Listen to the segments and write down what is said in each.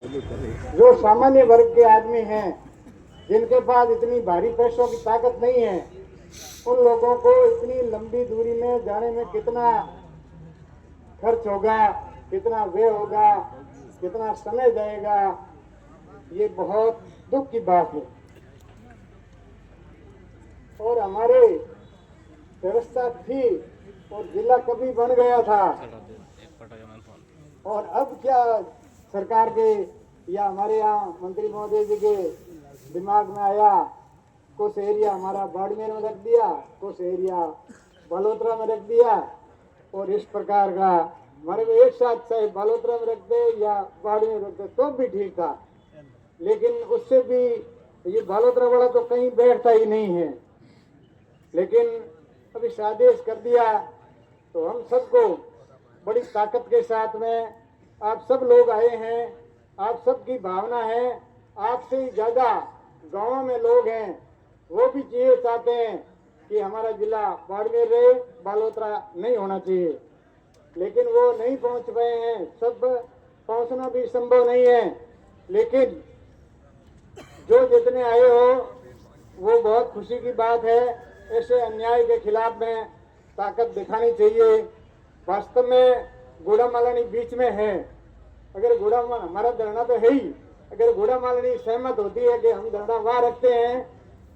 जो सामान्य वर्ग के आदमी हैं, जिनके पास इतनी भारी पैसों की ताकत नहीं है, उन लोगों को इतनी लंबी दूरी में जाने में कितना खर्च होगा, कितना व्यय होगा, कितना समय जाएगा, ये बहुत दुख की बात है। और हमारे व्यवस्था थी और जिला कभी बन गया था, और अब क्या सरकार के या हमारे यहाँ मंत्री महोदय जी के दिमाग में आया, कुछ एरिया हमारा बाड़मेर में रख दिया, कुछ एरिया बालोतरा में रख दिया, और इस प्रकार का हमारे को एक साथ चाहे बालोतरा में रखते या बाड़मेर में रखते तो भी ठीक था, लेकिन उससे भी ये बालोतरा वाला तो कहीं बैठता ही नहीं है। लेकिन अभी आदेश कर दिया तो हम सबको बड़ी ताकत के साथ में आप सब लोग आए हैं, आप सबकी भावना है, आपसे ही ज़्यादा गाँव में लोग हैं, वो भी चाहिए चाहते हैं कि हमारा जिला बाड़मेर रहे, बालोतरा नहीं होना चाहिए, लेकिन वो नहीं पहुंच रहे हैं। सब पहुंचना भी संभव नहीं है, लेकिन जो जितने आए हो वो बहुत खुशी की बात है। ऐसे अन्याय के खिलाफ में ताकत दिखानी चाहिए। वास्तव में गुड़ा मालानी बीच में है, अगर गुड़ा हमारा धरना तो है ही, अगर गुड़ा मालानी सहमत होती है कि हम धरना वहाँ रखते हैं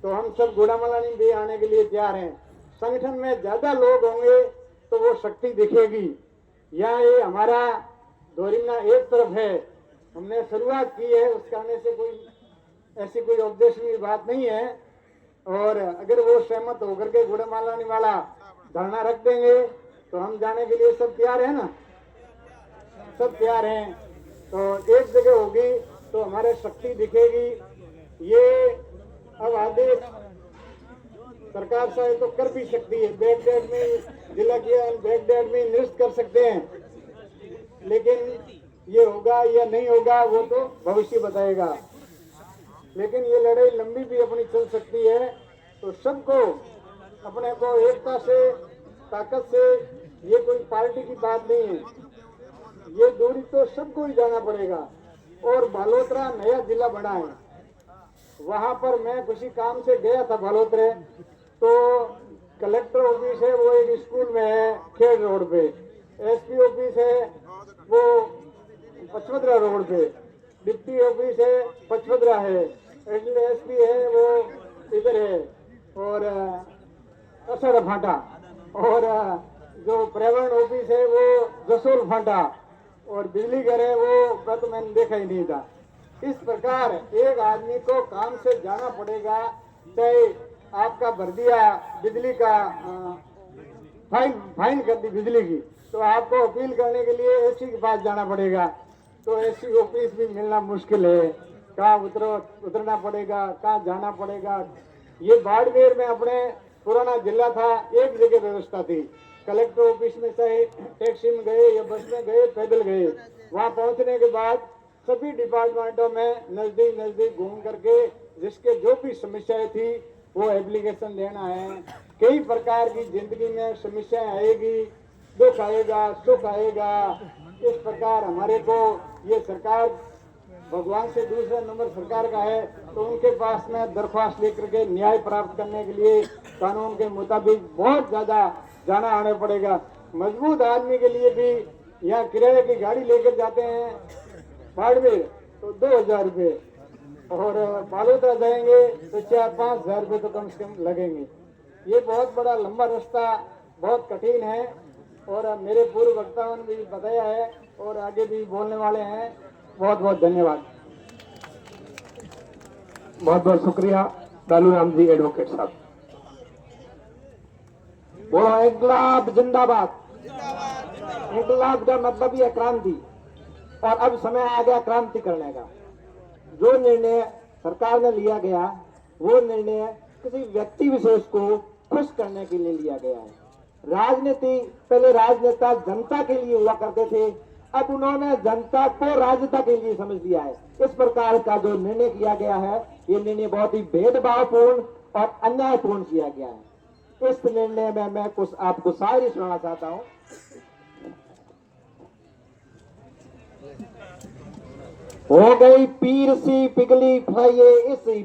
तो हम सब गुड़ा मालानी भी आने के लिए तैयार हैं। संगठन में ज्यादा लोग होंगे तो वो शक्ति दिखेगी। यहाँ ये हमारा दोरिना एक तरफ है, हमने शुरुआत की है, उस कहने से कोई ऐसी कोई उपदेश की बात नहीं है। और अगर वो सहमत होकर के गुड़ा मालानी वाला धरना रख देंगे तो हम जाने के लिए सब तैयार है ना, सब तैयार हैं। तो एक जगह होगी तो हमारे शक्ति दिखेगी। ये अब आदेश सरकार से तो कर भी सकती है, बैक डेट में जिला की बैक डेट में निरस्त कर सकते हैं, लेकिन ये होगा या नहीं होगा वो तो भविष्य बताएगा। लेकिन ये लड़ाई लंबी भी अपनी चल सकती है, तो सबको अपने को एकता से, ताकत से, ये कोई पार्टी की बात नहीं है, ये दूरी तो सबको ही जाना पड़ेगा। और बालोतरा नया जिला बना है, वहां पर मैं किसी काम से गया था बालोतरे, तो कलेक्टर ऑफिस है वो एक स्कूल में है खेड़ रोड पे, एसपी ऑफिस है वो पचवदरा रोड पे, डिप्टी ऑफिस है पचवदरा है, एसपी है वो इधर है और असड़ फाटा, और जो पर्यावरण ऑफिस है वो जसोल फाटा, और बिजली घर है वो तो मैंने देखा ही नहीं था। इस प्रकार एक आदमी को काम से जाना पड़ेगा, चाहे आपका भर दिया बिजली का फाइन कर दी बिजली की, तो आपको अपील करने के लिए एससी के पास जाना पड़ेगा, तो एससी ऑफिस भी मिलना मुश्किल है, कहाँ उतरना पड़ेगा, कहाँ जाना पड़ेगा। ये बाड़मेर में अपने पुराना जिला था, एक जगह व्यवस्था थी, कलेक्टर ऑफिस में चाहे टैक्सी में गए या बस में गए, पैदल गए, वहां पहुंचने के बाद सभी डिपार्टमेंटों में नजदीक नजदीक घूम करके जिसके जो भी समस्याएं थी वो एप्लीकेशन देना है। कई प्रकार की जिंदगी में समस्याएं आएगी, दुख आएगा, सुख आएगा। इस प्रकार हमारे को ये सरकार भगवान से दूसरा नंबर सरकार का है, तो उनके पास में दरख्वास्त लेकर के न्याय प्राप्त करने के लिए कानून के मुताबिक बहुत ज्यादा जाना आना पड़ेगा। मजबूत आदमी के लिए भी यहाँ किराए की गाड़ी लेकर जाते हैं बाड़मेर तो 2000 रुपये, और बालोतरा जाएंगे तो 4-5 हजार रुपये तो कम से कम लगेंगे। ये बहुत बड़ा लंबा रास्ता, बहुत कठिन है, और मेरे पूर्व वक्ताओं ने भी बताया है और आगे भी बोलने वाले हैं। बहुत बहुत धन्यवाद। बहुत बहुत शुक्रिया लालू राम जी एडवोकेट साहब। बोलो इनकलाब जिंदाबाद। इनकलाब का मतलब ही है क्रांति, और अब समय आ गया क्रांति करने का। जो निर्णय सरकार ने लिया गया वो निर्णय किसी व्यक्ति विशेष को खुश करने के लिए लिया गया है। राजनीति पहले राजनेता जनता के लिए हुआ करते थे, अब उन्होंने जनता को राजनेता के लिए समझ लिया है। इस प्रकार का जो निर्णय किया गया है ये निर्णय बहुत ही भेदभावपूर्ण और अन्यायपूर्ण किया गया है। इस निर्णय में मैं कुछ आपको शायरी सुनाना चाहता हूं। हो गई पीर सी पिघली फलाइए इस